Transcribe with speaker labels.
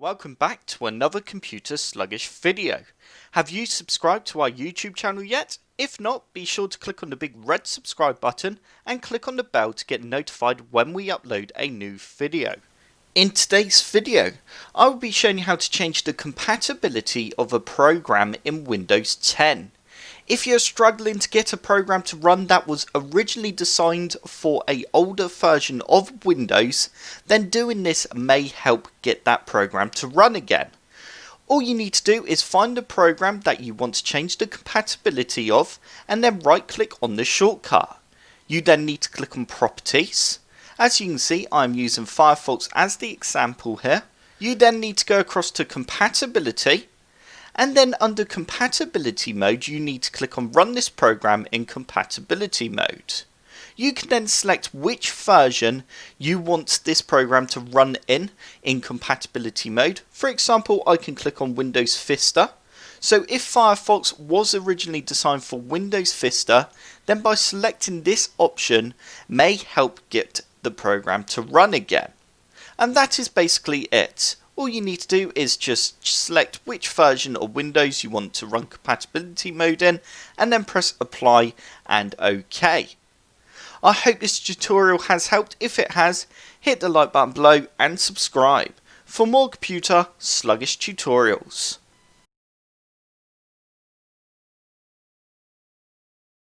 Speaker 1: Welcome back to another computer sluggish video. Have you subscribed to our YouTube channel yet? If not, be sure to click on the big red subscribe button and click on the bell to get notified when we upload a new video. In today's video, I will be showing you how to change the compatibility of a program in Windows 10. If you're struggling to get a program to run that was originally designed for an older version of Windows, then doing this may help get that program to run again. All you need to do is find the program that you want to change the compatibility of and then right click on the shortcut. You then need to click on Properties. As you can see, I'm using Firefox as the example here. You then need to go across to Compatibility. And then under compatibility mode, you need to click on run this program in compatibility mode. You can then select which version you want this program to run in compatibility mode. For example, I can click on Windows Vista. So if Firefox was originally designed for Windows Vista, then by selecting this option may help get the program to run again. And that is basically it. All you need to do is just select which version of Windows you want to run compatibility mode in and then press apply and OK. I hope this tutorial has helped. If it has, hit the like button below and subscribe for more computer sluggish tutorials.